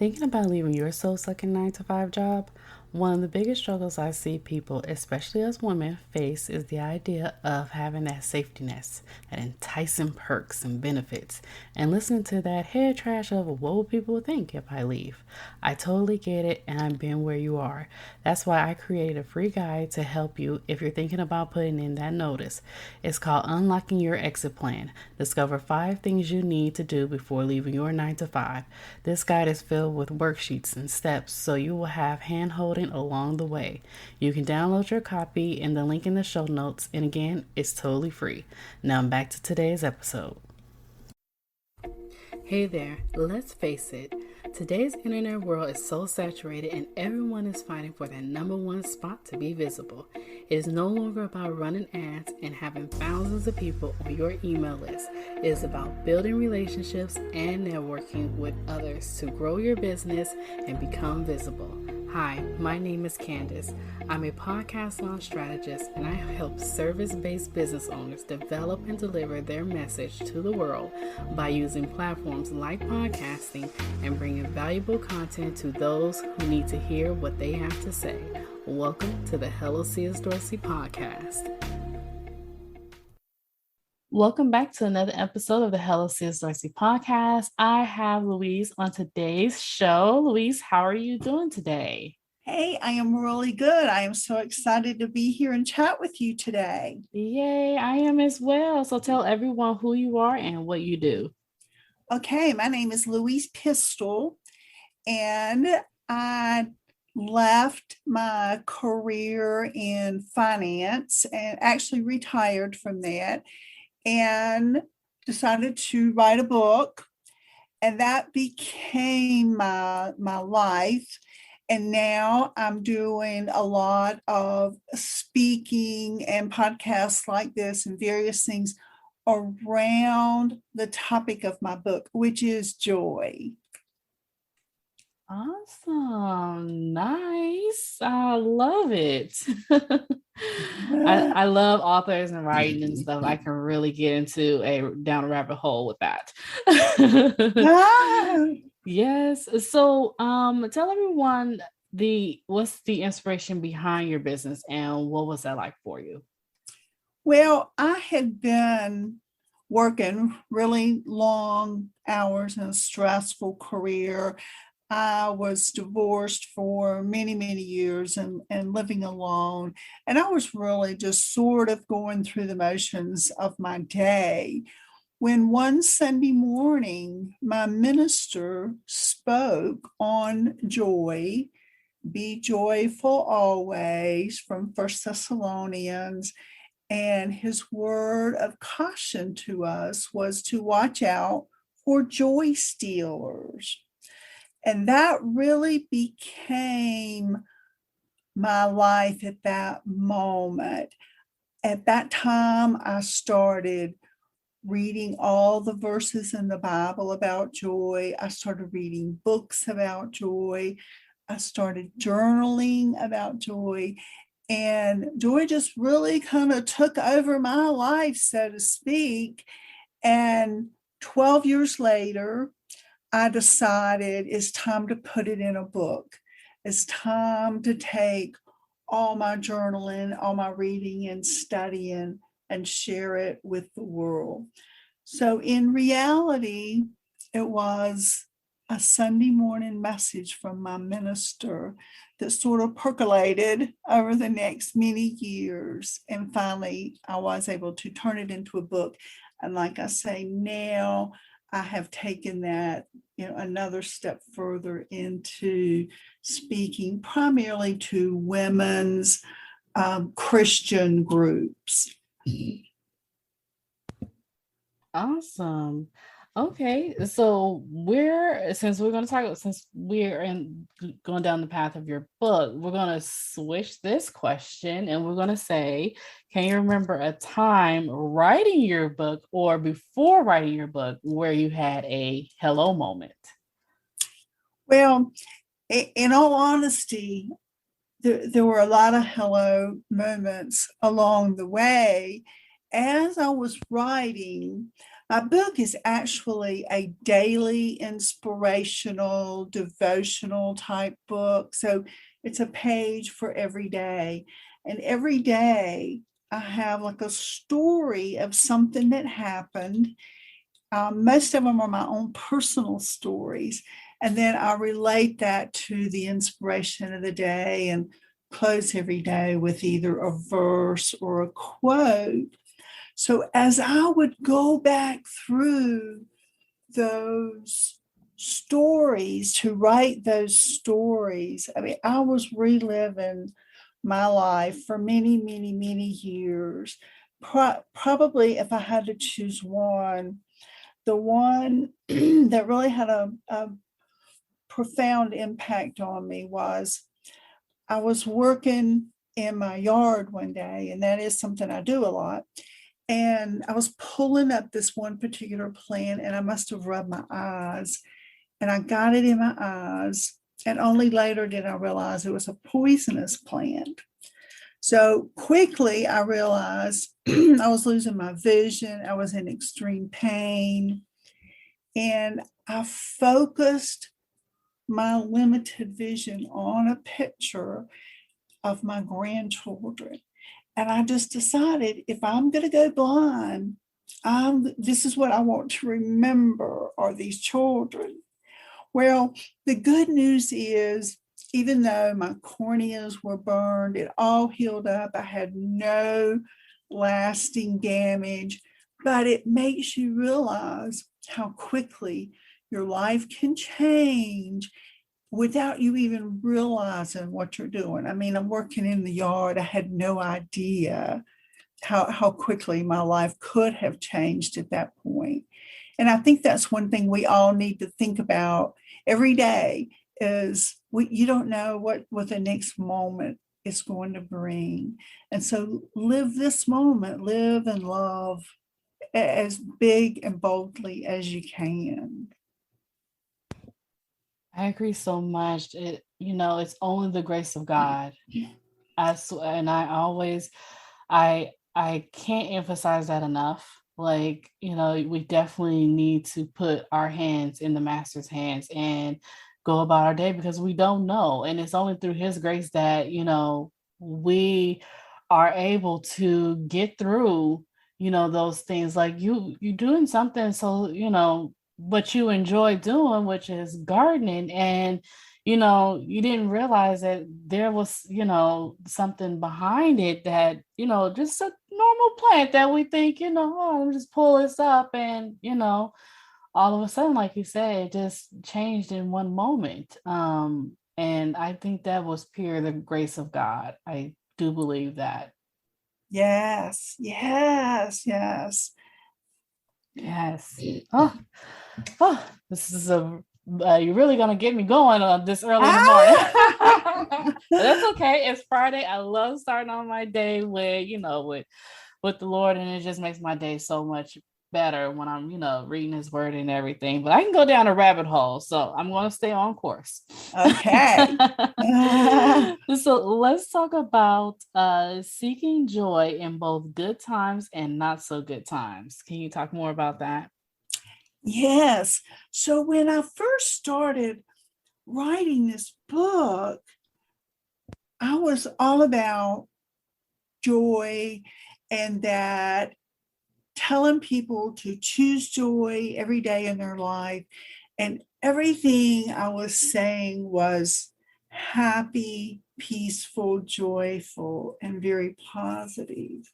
Thinking about leaving your soul-sucking 9 to 5 job? One of the biggest struggles I see people, especially as women, face is the idea of having that safety net, that enticing perks and benefits, and listening to that head trash of what will people think if I leave. I totally get it, and I've been where you are. That's why I created a free guide to help you if you're thinking about putting in that notice. It's called Unlocking Your Exit Plan. Discover 5 things you need to do before leaving your 9 to 5. This guide is filled with worksheets and steps so you will have hand holding along the way. You can download your copy in the link in the show notes, and again, it's totally free. Now back to today's episode. Hey there, let's face it, today's internet world is so saturated and everyone is fighting for that number one spot to be visible. It is no longer about running ads and having thousands of people on your email list. It is about building relationships and networking with others to grow your business and become visible. Hi, my name is Candace. I'm a podcast launch strategist and I help service-based business owners develop and deliver their message to the world by using platforms like podcasting and bringing valuable content to those who need to hear what they have to say. Welcome to the Hello C.S. Dorsey Podcast. Welcome back to another episode of the Hello C.S. Dorsey Podcast. I have Louise on today's show. Louise, how are you doing today? Hey, I am really good. I am so excited to be here and chat with you today. Yay, I am as well. So tell everyone who you are and what you do. Okay, my name is Louise Pistole, and I left my career in finance and actually retired from that and decided to write a book, and that became my life. And now I'm doing a lot of speaking and podcasts like this and various things around the topic of my book, which is joy. Awesome. Nice. I love it. I love authors and writing and stuff. I can really get into down a rabbit hole with that. Yes. So tell everyone what's the inspiration behind your business and what was that like for you? Well, I had been working really long hours in a stressful career. I was divorced for many, many years and living alone. And I was really just sort of going through the motions of my day when one Sunday morning, my minister spoke on joy, be joyful always, from 1 Thessalonians. And his word of caution to us was to watch out for joy stealers. And that really became my life at that moment. At that time, I started reading all the verses in the Bible about joy. I started reading books about joy. I started journaling about joy. And joy just really kind of took over my life, so to speak. And 12 years later, I decided it's time to put it in a book. It's time to take all my journaling, all my reading and studying and share it with the world. So in reality, it was a Sunday morning message from my minister that sort of percolated over the next many years. And finally, I was able to turn it into a book. And like I say, now I have taken that, another step further into speaking primarily to women's Christian groups. Awesome. Okay, so going down the path of your book, we're going to switch this question and we're going to say, can you remember a time writing your book or before writing your book where you had a hello moment? Well, in all honesty, there were a lot of hello moments along the way. As I was writing, My book is actually a daily inspirational, devotional type book. So it's a page for every day. And every day I have like a story of something that happened. Most of them are my own personal stories. And then I relate that to the inspiration of the day and close every day with either a verse or a quote. So as I would go back through those stories to write those stories, I mean, I was reliving my life for many, many, many years. Probably if I had to choose one, the one that really had a profound impact on me was I was working in my yard one day, and that is something I do a lot. And I was pulling up this one particular plant, and I must have rubbed my eyes, and I got it in my eyes. And only later did I realize it was a poisonous plant. So quickly I realized I was losing my vision. I was in extreme pain. And I focused my limited vision on a picture of my grandchildren. And I just decided if I'm going to go blind, this is what I want to remember are these children. Well, the good news is, even though my corneas were burned, it all healed up. I had no lasting damage, but it makes you realize how quickly your life can change without you even realizing what you're doing. I mean, I'm working in the yard. I had no idea how quickly my life could have changed at that point. And I think that's one thing we all need to think about every day is you don't know what the next moment is going to bring. And so live this moment, live and love as big and boldly as you can. I agree so much. It's only the grace of God. I swear, and I can't emphasize that enough. Like, we definitely need to put our hands in the master's hands and go about our day because we don't know. And it's only through his grace that, we are able to get through, those things like you doing something. So, what you enjoy doing, which is gardening. And you didn't realize that there was, something behind it that, just a normal plant that we think, oh, I'll just pull this up and, all of a sudden, like you said, it just changed in one moment. And I think that was pure the grace of God. I do believe that. Yes, yes, yes. Yes. Oh, this is you're really gonna get me going on this early in the morning. But that's okay. It's Friday. I love starting on my day with the Lord, and it just makes my day so much better when I'm, reading his word and everything. But I can go down a rabbit hole, so I'm going to stay on course. Okay. So let's talk about seeking joy in both good times and not so good times. Can you talk more about that? Yes. So when I first started writing this book, I was all about joy and that telling people to choose joy every day in their life. And everything I was saying was happy, peaceful, joyful, and very positive.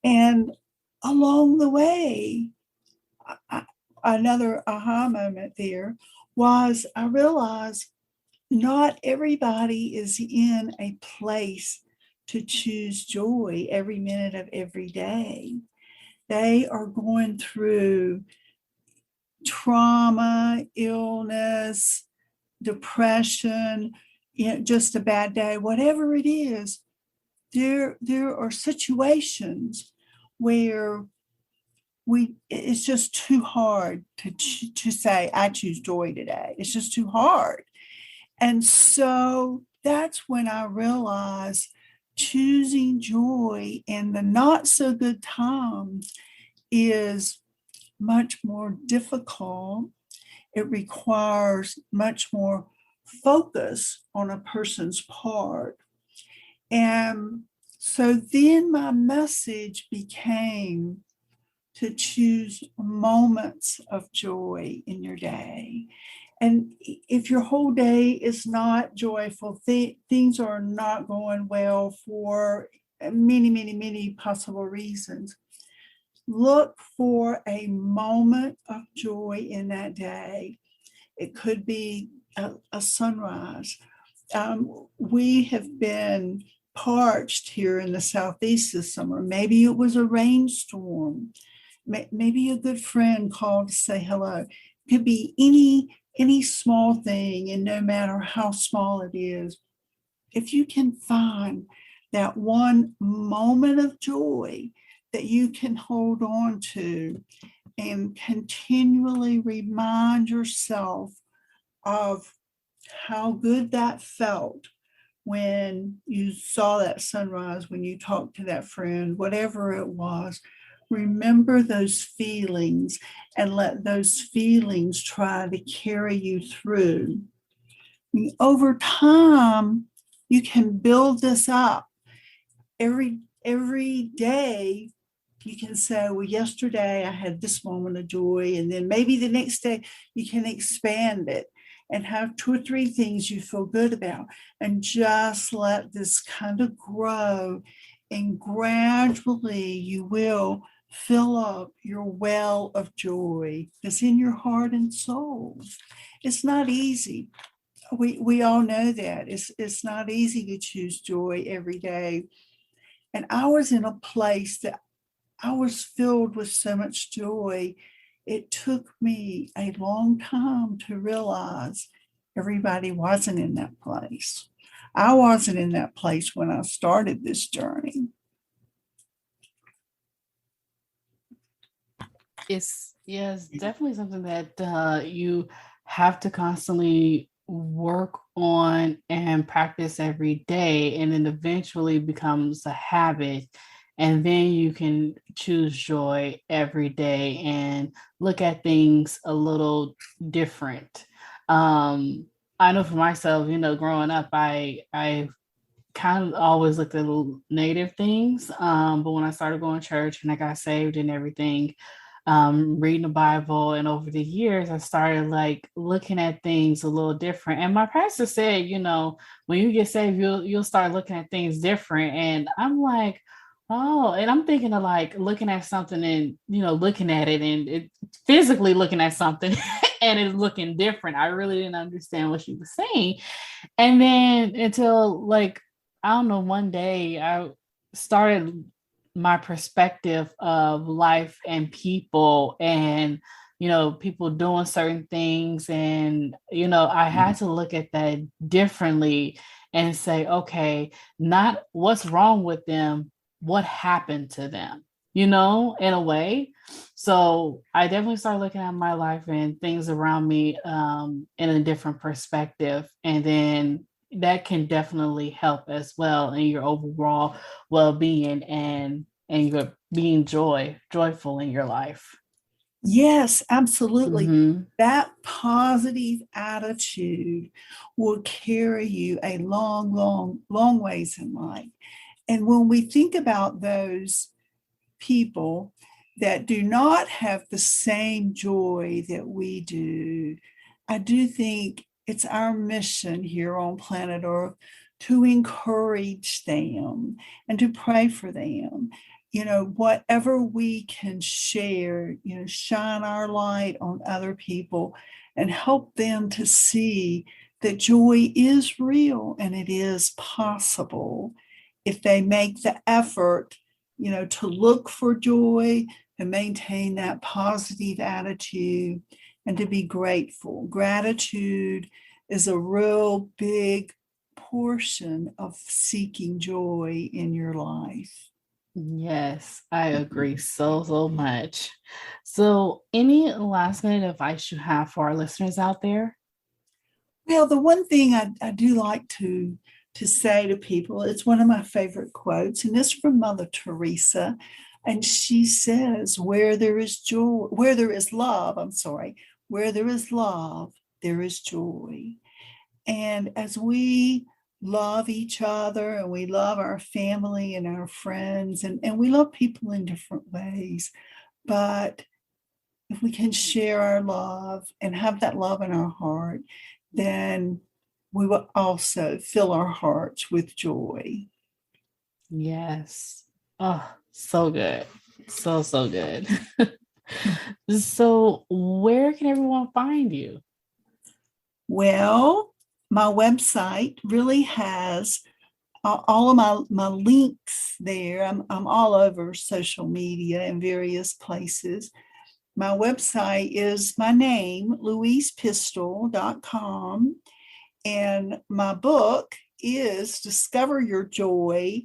And along the way, another aha moment there was I realized not everybody is in a place to choose joy every minute of every day. They are going through trauma, illness, depression, just a bad day, whatever it is. There are situations where it's just too hard to say I choose joy today. It's just too hard. And so that's when I realized choosing joy in the not so good times is much more difficult. It requires much more focus on a person's part. And so then my message became to choose moments of joy in your day. And if your whole day is not joyful, things are not going well for many, many, many possible reasons. Look for a moment of joy in that day. It could be a sunrise. We have been parched here in the Southeast this summer. Maybe it was a rainstorm. Maybe a good friend called to say hello. It could be any small thing, and no matter how small it is, if you can find that one moment of joy that you can hold on to and continually remind yourself of how good that felt when you saw that sunrise, when you talked to that friend, whatever it was, remember those feelings and let those feelings try to carry you through. Over time, you can build this up. Every day, you can say, well, yesterday I had this moment of joy, and then maybe the next day you can expand it and have 2 or 3 things you feel good about, and just let this kind of grow, and gradually you will fill up your well of joy that's in your heart and soul. It's not easy. We all know that. It's not easy to choose joy every day. And I was in a place that I was filled with so much joy. It took me a long time to realize everybody wasn't in that place. I wasn't in that place when I started this journey. It's definitely something that you have to constantly work on and practice every day, and then eventually becomes a habit. And then you can choose joy every day and look at things a little different. I know for myself, growing up, I kind of always looked at little negative things. But when I started going to church and I got saved and everything, reading the Bible, and over the years, I started like looking at things a little different. And my pastor said, when you get saved, you'll start looking at things different. And I'm like, oh, and I'm thinking of like looking at something and, looking at it and it physically looking at something and it's looking different. I really didn't understand what she was saying. And then until like, I don't know, one day I started my perspective of life and people, and people doing certain things, and I had to look at that differently and say, okay, not what's wrong with them, what happened to them, in a way. So I definitely started looking at my life and things around me in a different perspective, and then that can definitely help as well in your overall well-being and your being joyful in your life. Yes, absolutely. Mm-hmm. That positive attitude will carry you a long, long, long ways in life. And when we think about those people that do not have the same joy that we do, I do think it's our mission here on planet Earth to encourage them and to pray for them. Whatever we can share, shine our light on other people and help them to see that joy is real and it is possible if they make the effort, to look for joy, to maintain that positive attitude, and to be grateful. Gratitude is a real big portion of seeking joy in your life. Yes, I agree so much. So, any last minute advice you have for our listeners out there? Well, the one thing I do like to say to people, it's one of my favorite quotes, and it's from Mother Teresa. And she says, where there is joy, where there is love, I'm sorry, where there is love, there is joy. And as we love each other and we love our family and our friends, and we love people in different ways, but if we can share our love and have that love in our heart, then we will also fill our hearts with joy. Yes. Oh, so good. So, so good. So, where can everyone find you? Well, my website really has all of my links there. I'm all over social media in various places. My website is my name, louisepistole.com. And my book is Discover Your Joy.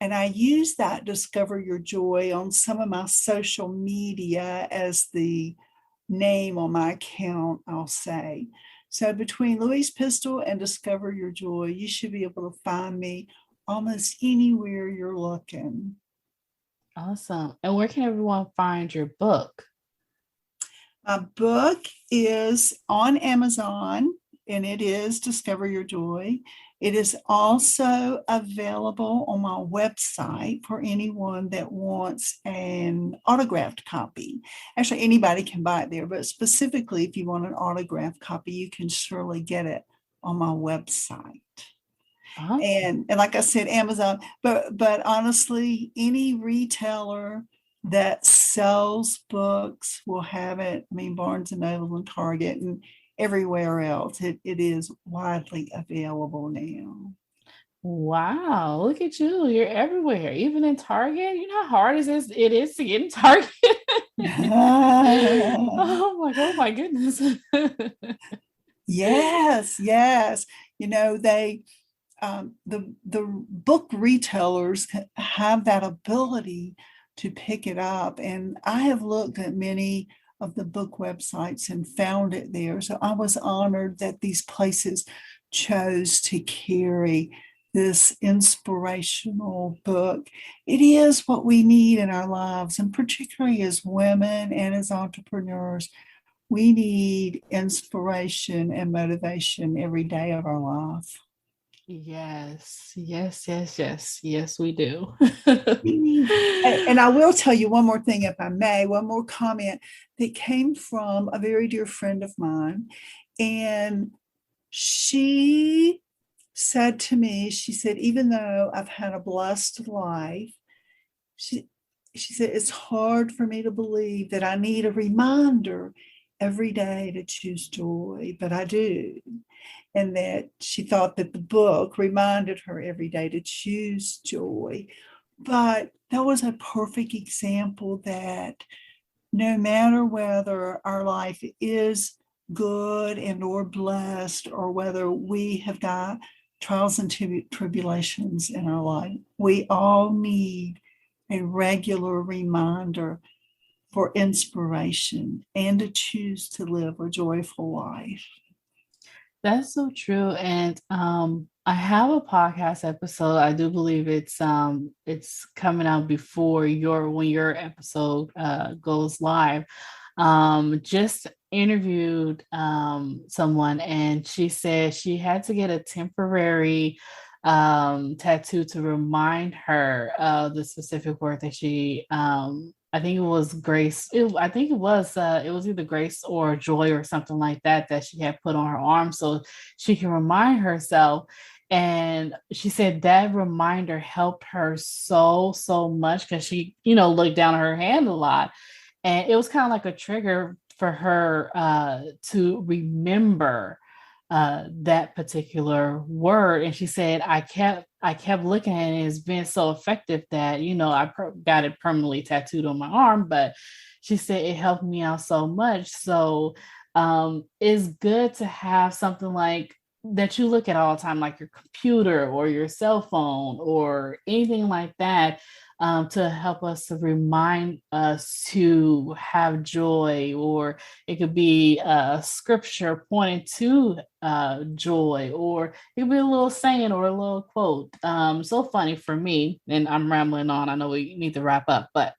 And I use that Discover Your Joy on some of my social media as the name on my account, I'll say. So between Louise Pistole and Discover Your Joy, you should be able to find me almost anywhere you're looking. Awesome. And where can everyone find your book? My book is on Amazon, and it is Discover Your Joy. It is also available on my website for anyone that wants an autographed copy. Actually, anybody can buy it there, but specifically if you want an autographed copy, you can surely get it on my website. Awesome. And like I said, Amazon, but honestly, any retailer that sells books will have it. I mean, Barnes and Noble and Target and everywhere else. It is widely available now. Wow, look at you. You're everywhere, even in Target. You know how hard it is to get in Target? Oh my goodness. Yes, yes. You know, the book retailers have that ability to pick it up. And I have looked at many of the book websites and found it there. So I was honored that these places chose to carry this inspirational book. It is what we need in our lives, and particularly as women and as entrepreneurs, we need inspiration and motivation every day of our life. Yes, yes, yes, yes, yes, we do. And I will tell you one more thing, if I may, one more comment that came from a very dear friend of mine. And she said to me, she said, even though I've had a blessed life, she, she said, it's hard for me to believe that I need a reminder every day to choose joy, but I do. And that she thought that the book reminded her every day to choose joy. But that was a perfect example that no matter whether our life is good and or blessed, or whether we have got trials and tribulations in our life, we all need a regular reminder for inspiration and to choose to live a joyful life. That's so true. And I have a podcast episode. I do believe it's coming out before when your episode goes live. Just interviewed someone, and she said she had to get a temporary tattoo to remind her of the specific word that she I think it was grace. I think it was either grace or joy or something like that she had put on her arm so she can remind herself. And she said that reminder helped her so much because she, looked down at her hand a lot. And it was kind of like a trigger for her to remember that particular word. And she said, I kept looking at it, and it's been so effective that, I got it permanently tattooed on my arm. But she said it helped me out so much. So it's good to have something like that you look at all the time, like your computer or your cell phone or anything like that. to help us to remind us to have joy, or it could be a scripture pointing to joy, or it could be a little saying or a little quote. So funny for me, and I'm rambling on. I know we need to wrap up, but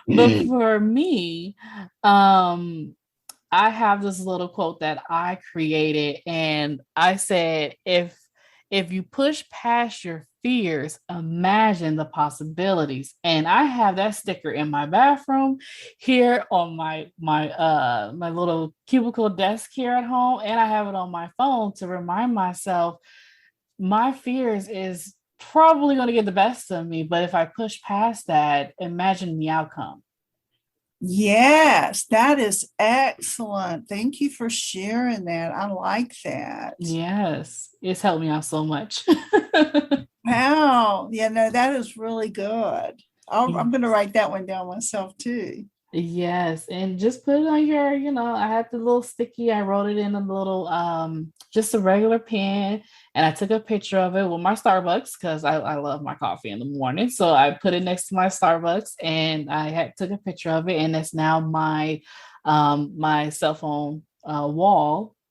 but for me, I have this little quote that I created, and I said, if you push past your fears, imagine the possibilities. And I have that sticker in my bathroom, here on my little cubicle desk here at home, and I have it on my phone to remind myself my fears is probably going to get the best of me, but if I push past that, imagine the outcome. Yes, that is excellent. Thank you for sharing that. I like that. Yes, it's helped me out so much. Wow. Yeah, no, that is really good. I'm going to write that one down myself too. Yes, and just put it on your, I had the little sticky, I wrote it in a little, just a regular pen, and I took a picture of it with my Starbucks, because I love my coffee in the morning. So I put it next to my Starbucks, and I took a picture of it, and it's now my cell phone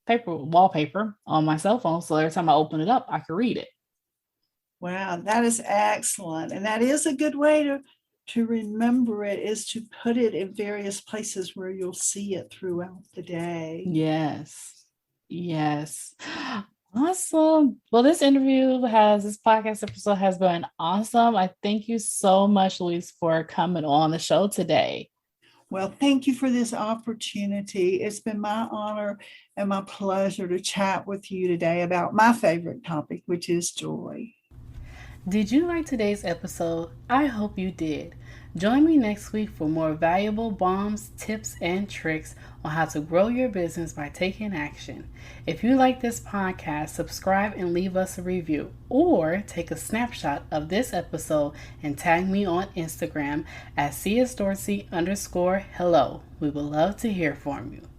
wallpaper on my cell phone. So every time I open it up, I can read it. Wow, that is excellent. And that is a good way to remember it, is to put it in various places where you'll see it throughout the day. Yes. Awesome. Well, this podcast episode has been awesome. I thank you so much, Louise, for coming on the show today. Well, thank you for this opportunity. It's been my honor and my pleasure to chat with you today about my favorite topic, which is joy. Did you like today's episode? I hope you did. Join me next week for more valuable bombs, tips, and tricks on how to grow your business by taking action. If you like this podcast, subscribe and leave us a review, or take a snapshot of this episode and tag me on Instagram at csdorsey_hello. We would love to hear from you.